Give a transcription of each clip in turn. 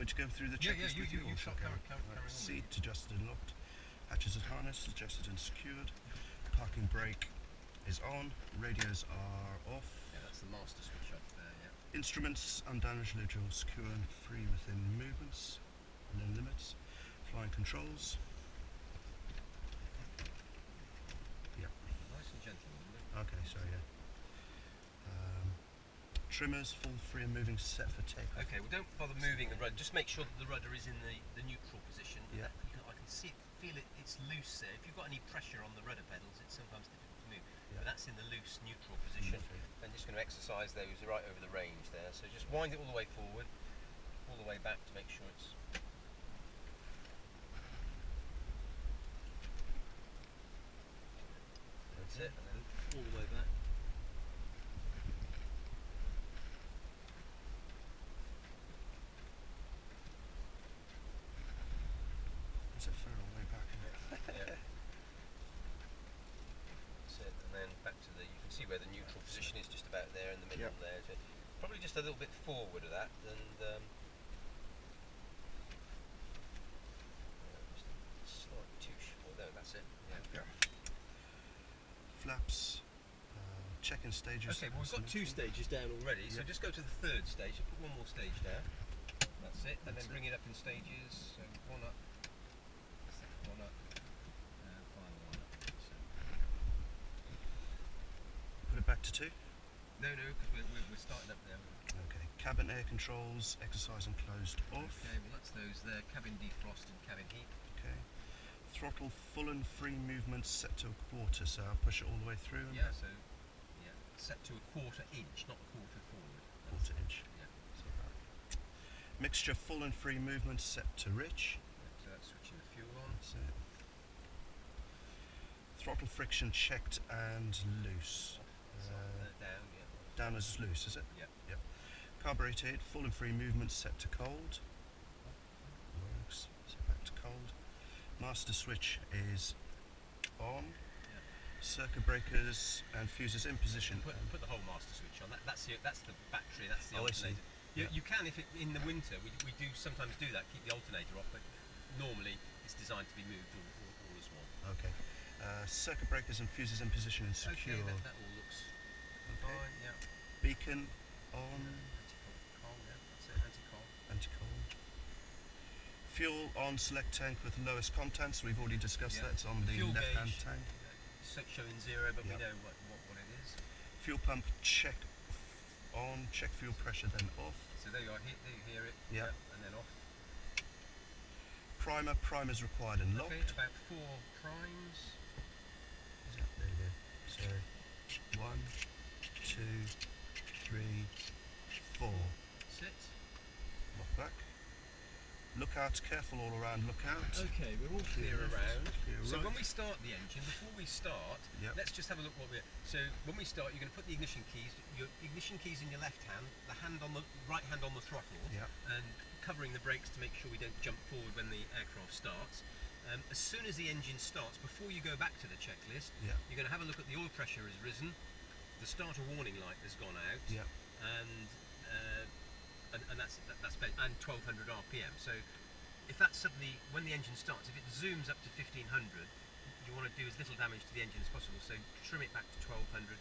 me to go through the checklist with you? Seat adjusted and locked. Hatches and harness adjusted and secured. Parking brake is on. Radios are off. Yeah, that's the master switch off there, yeah. Instruments undamaged, neutral, secure and free within movements and then limits. Flying controls. Yep. Nice and gentle. Okay, sorry, yeah. Trimmers, full free and moving set for takeoff. Okay, well don't bother moving the rudder, just make sure that the rudder is in the neutral position. Yeah. I can feel it, it's loose there. If you've got any pressure on the rudder pedals, it's sometimes difficult to move. Yeah. But that's in the loose neutral position. I'm just going to exercise those right over the range there. So just wind it all the way forward, all the way back to make sure it's... That's it, and then all the way back. Is it fair all the way back? Yeah. That's it, and then back to you can see where the neutral position is, just about there in the middle. Yep. There. So probably just a little bit forward of that, and just a slight touche. Oh, no, that's it. Yeah. Flaps, check-in stages. Okay, well we've got 2 stages down already, so just go to the 3rd stage, so put one more stage down. That's it, and then bring it up in stages, so one up, second one up, and final one up. So. Put it back to 2? No, because we're starting up there. Okay, cabin air controls, exercise and closed off. Okay, well that's those there, cabin defrost and cabin heat. Okay. Throttle full and free movement set to a quarter, so I'll push it all the way through. Yeah, so set to a 1/4 inch, not a quarter forward. Quarter inch. Yeah. So mixture full and free movement set to rich. So that's switching the fuel on. That's it. Throttle friction checked and loose. Down, yeah. Down as loose, is it? Yeah. Yep. Carbureted, full and free movement set to cold. Works. So back to cold. Master switch is on. Yeah. Circuit breakers and fuses in position. Put the whole master switch on. That's the battery. That's the Oh, I alternator. see. You can, if in the winter, we do sometimes do that. Keep the alternator off, but normally it's designed to be moved all as one. Okay. Circuit breakers and fuses in position and secure. Okay, that all looks fine. Yeah. Beacon on. Anti-cold, yeah. That's it. Anti-cold. Anti-cold. Fuel on select tank with lowest contents. We've already discussed that. It's on the Fuel left-hand gauge, tank. Showing 0, but we know what it is. Fuel pump check on. Check fuel pressure, then off. So there you are. There you hear it. Yeah. And then off. Primer's required and locked. Okay, about 4 primes. There you go. So 1, 2, 3, 4. That's it. Lock back. Look out, careful all around, look out. Okay, we're all clear around. So right. when we start the engine, before we start, let's just have a look what we're... So when we start, you're going to put the ignition keys in your left hand, the hand on the right hand on the throttle, and covering the brakes to make sure we don't jump forward when the aircraft starts. As soon as the engine starts, before you go back to the checklist, you're going to have a look at the oil pressure has risen, the starter warning light has gone out, and that's 1200 RPM. So if that's suddenly, when the engine starts, if it zooms up to 1500, you want to do as little damage to the engine as possible. So trim it back to 1200.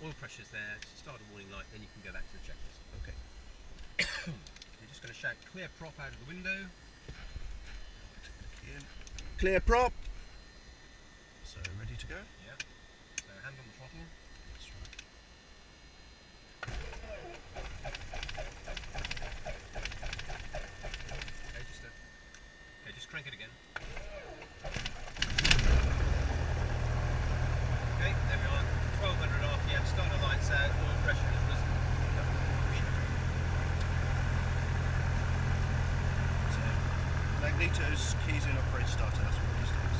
Oil pressure's there, starter warning light, then you can go back to the checklist. Okay. You're just going to shout clear prop out of the window. Clear prop. So ready to go? Yeah. So hand on the throttle. That's right. Okay, just crank it again. Okay, there we are. 1200 RPM. Starter lights out. Oil pressure has risen. So magnetos, keys in, operate starter. That's what this does.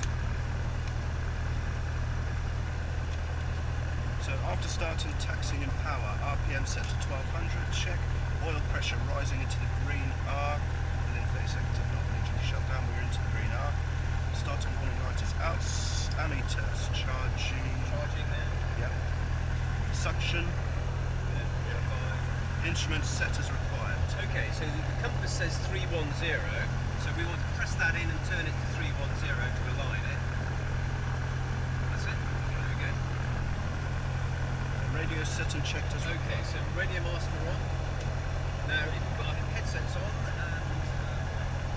So after starting taxing in power, RPM set to 1200. Check. Oil pressure rising into the green R. Within 30 seconds of not engine shut down, we're into the green R. Starter warning light is out. Ammeters charging. Charging there. Yep. Suction. Yeah. Instruments set as required. Okay, so the compass says 310, so we want to press that in and turn it to 310 to align it. That's it. There we go. Radio set and checked as well. Okay, so radio master on. Now, if you've got headsets on,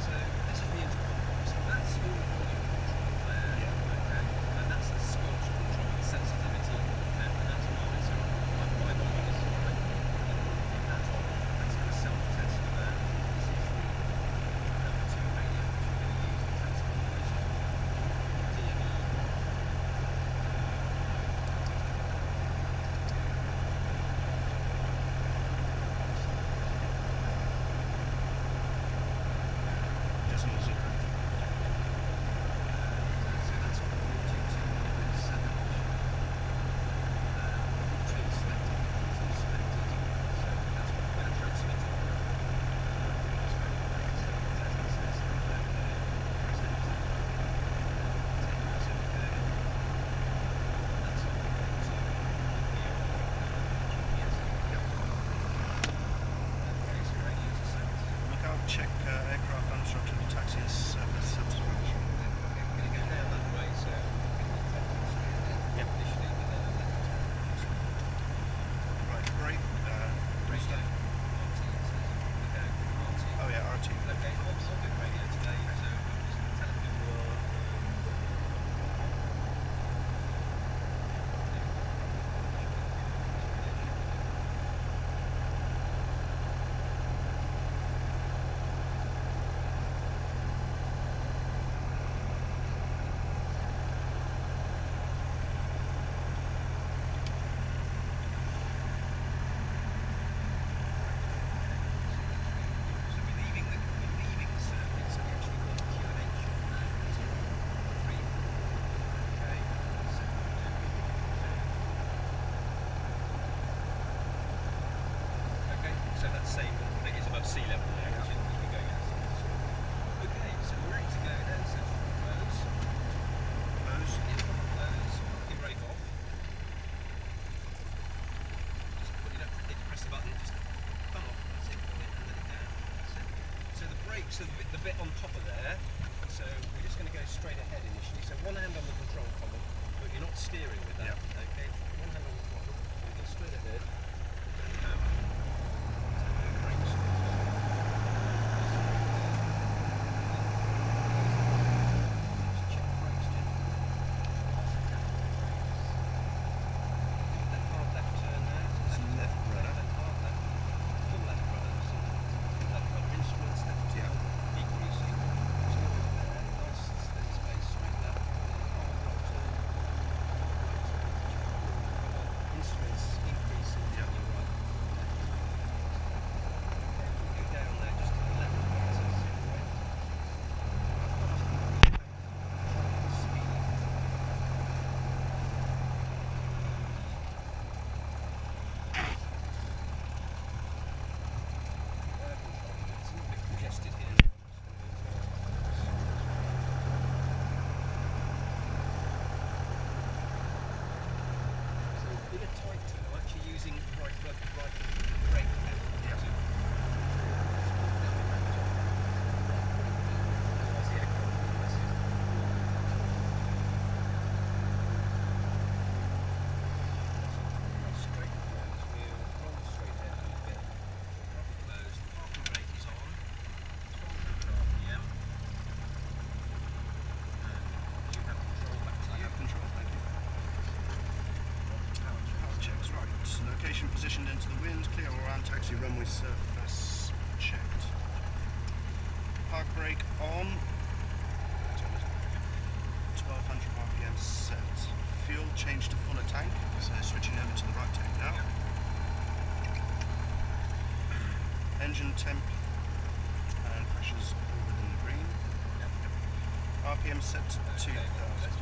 so this is the intercom box, and that's your volume control there. Yeah. Okay, and that's the sculpt control, the sensitivity, and that's mine. So my volume is right. That's on. That's going to self-test for that. This is the number 2 radio, which we're going to use to test on those DME. Decimal zero. So that's 422.7. Two selected. So that's what we're going to transmit. Look out, check aircraft unobstructed taxi and surface satisfaction. Going to go down that way, so initially, but then Right, great. Restart. Oh yeah, RT. okay, I'll do radio today, so just tell people so we're leaving the circuit, so we actually want QNH now. 3. Okay, so okay, so that's saying that it's above sea level now, which is we're going out. Okay, so we're ready to go then, so close. Close. Yeah, close. Your brake off. Just put it up, need to press the button, just come off, that's it, pull it and let it down. That's it. So the brakes are the bit on top of there, so we're just going to go straight ahead initially. So one hand on the control column, but you're not steering with that. Yep. Okay, one hand on the throttle, we go straight ahead. And power. So no brakes. Just check the brakes, Jim. That hard left turn now. It's left rudder. That hard left. Full left rudder. So left rudder instruments, left turn, decreasing. Still there. Nice steady space, straight left. Hard right turn. Right turn. Instruments increasing. Yeah. Your right. Okay, we go down there just to the left. So zero right. Speed. It's a little bit congested here. So in a tight turn, I'm actually using right brake pedal. Yeah. Otherwise the aircraft will be massive. Straight close wheel, roll straight ahead a little bit. Throttle close, the parking brake is on. 1200 RPM. And you have control back to I you. have control, thank you. Power checks, right. Location positioned into the wind, clear all around taxi runway surface checked. Park brake on. 1200 RPM set. Fuel changed to fuller tank, so switching over to the right tank now. Engine temp and pressures all within the green. RPM set to 2000.